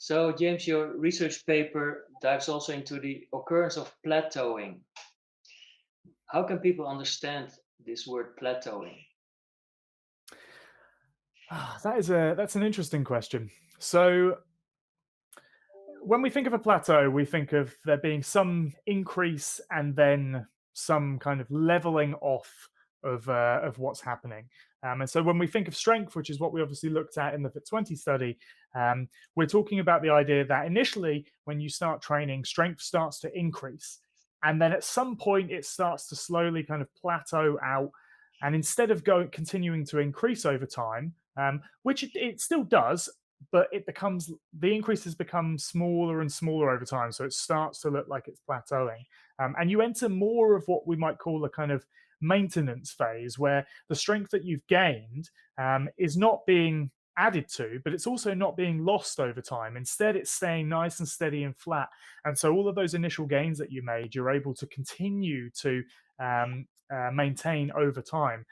So, James, your research paper dives also into the occurrence of plateauing. How can people understand this word plateauing? That's an interesting question. So when we think of a plateau, we think of there being some increase and then some kind of leveling off of what's happening. And so when we think of strength, which is what we obviously looked at in the Fit 20 study, we're talking about the idea that initially, when you start training, strength starts to increase. And then at some point, it starts to slowly kind of plateau out. And instead of continuing to increase over time, which it still does, but the increases become smaller and smaller over time. So it starts to look like it's plateauing. And you enter more of what we might call a kind of maintenance phase where the strength that you've gained is not being added to, but it's also not being lost over time. Instead, it's staying nice and steady and flat. And so all of those initial gains that you made, you're able to continue to maintain over time.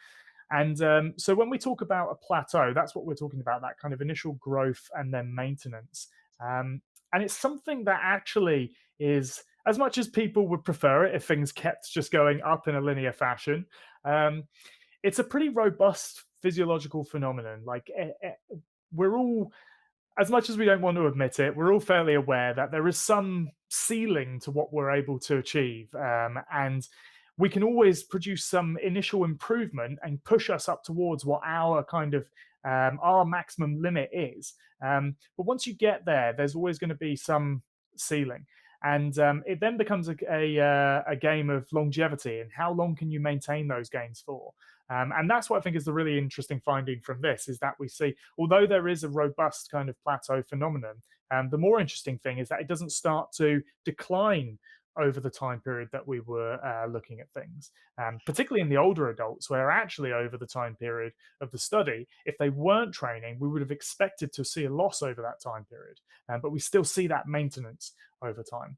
And so when we talk about a plateau, that's what we're talking about, that kind of initial growth and then maintenance. And it's something that actually is, as much as people would prefer it if things kept just going up in a linear fashion, um, it's a pretty robust physiological phenomenon. We're all, as much as we don't want to admit it, we're all fairly aware that there is some ceiling to what we're able to achieve. And we can always produce some initial improvement and push us up towards what our kind of our maximum limit is. But once you get there, there's always going to be some ceiling. And it then becomes a game of longevity and how long can you maintain those gains for? And that's what I think is the really interesting finding from this is that we see, although there is a robust kind of plateau phenomenon, the more interesting thing is that it doesn't start to decline over the time period that we were looking at things, particularly in the older adults, where actually over the time period of the study, if they weren't training, we would have expected to see a loss over that time period, but we still see that maintenance over time.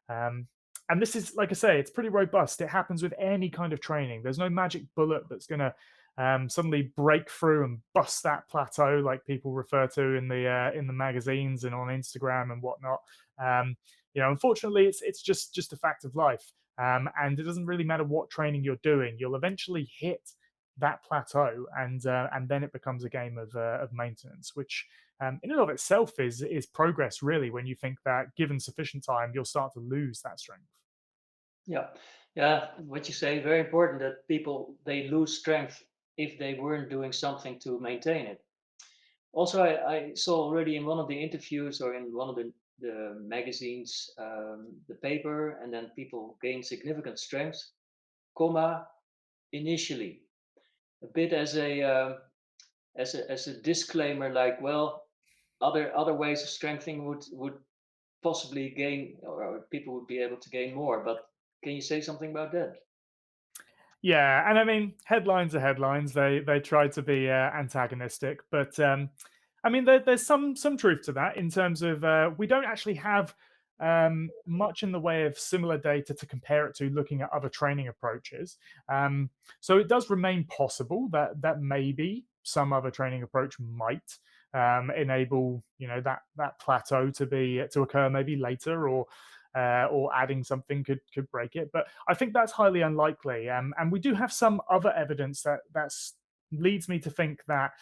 Um, and this is, like I say, it's pretty robust. It happens with any kind of training. There's no magic bullet that's going to suddenly break through and bust that plateau, like people refer to in the magazines and on Instagram and whatnot. Unfortunately, it's just a fact of life, and it doesn't really matter what training you're doing. You'll eventually hit that plateau, and then it becomes a game of maintenance, which in and of itself is progress. Really, when you think that given sufficient time, you'll start to lose that strength. Yeah, yeah. What you say very important that people they lose strength if they weren't doing something to maintain it. Also, I saw already in one of the interviews or in one of the magazines the paper, and then people gain significant strength, comma initially, a bit as a as a disclaimer, like well, other ways of strengthening would possibly gain, or people would be able to gain more. But can you say something about that? Yeah, and I mean, headlines are headlines. They try to be antagonistic, but I mean, there's some truth to that in terms of we don't actually have much in the way of similar data to compare it to looking at other training approaches. So it does remain possible that maybe some other training approach might enable that plateau to occur maybe later, or adding something could break it. But I think that's highly unlikely. And we do have some other evidence that leads me to think that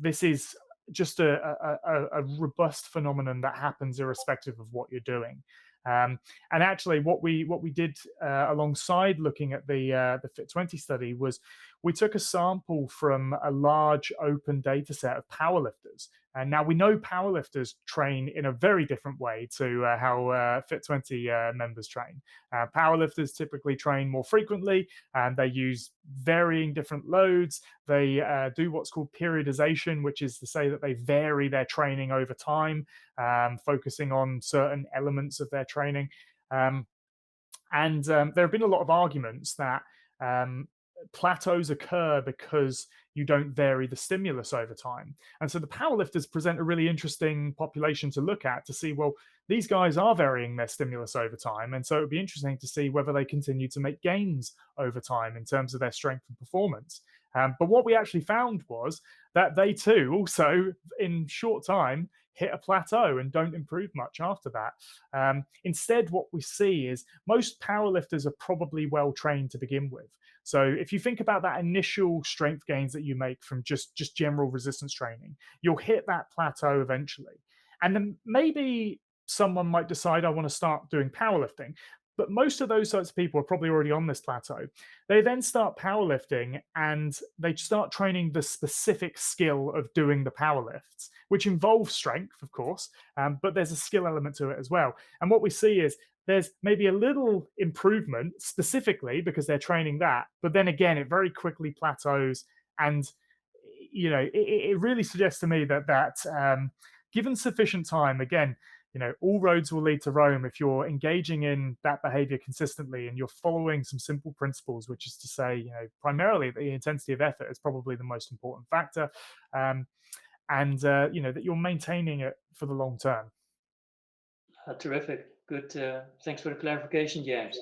this is just a robust phenomenon that happens irrespective of what you're doing. And actually, what we did alongside looking at the Fit 20 study was we took a sample from a large open data set of powerlifters. And now we know powerlifters train in a very different way to how Fit 20 members train. Powerlifters typically train more frequently and they use varying different loads. They do what's called periodization, which is to say that they vary their training over time, focusing on certain elements of their training. Um, and there have been a lot of arguments that um, plateaus occur because you don't vary the stimulus over time. And so the powerlifters present a really interesting population to look at to see, well, these guys are varying their stimulus over time. And so it would be interesting to see whether they continue to make gains over time in terms of their strength and performance. But what we actually found was that they too, also in short time, hit a plateau and don't improve much after that. Instead, what we see is most powerlifters are probably well trained to begin with. So if you think about that initial strength gains that you make from just general resistance training, you'll hit that plateau eventually. And then maybe someone might decide, I want to start doing powerlifting. But most of those sorts of people are probably already on this plateau. They then start powerlifting and they start training the specific skill of doing the powerlifts, which involves strength, of course, but there's a skill element to it as well. And what we see is there's maybe a little improvement specifically because they're training that, but then again, it very quickly plateaus. And it really suggests to me that given sufficient time, again, all roads will lead to Rome if you're engaging in that behavior consistently and you're following some simple principles, which is to say, primarily the intensity of effort is probably the most important factor, um, and that you're maintaining it for the long term. Terrific. Good. Thanks for the clarification, James.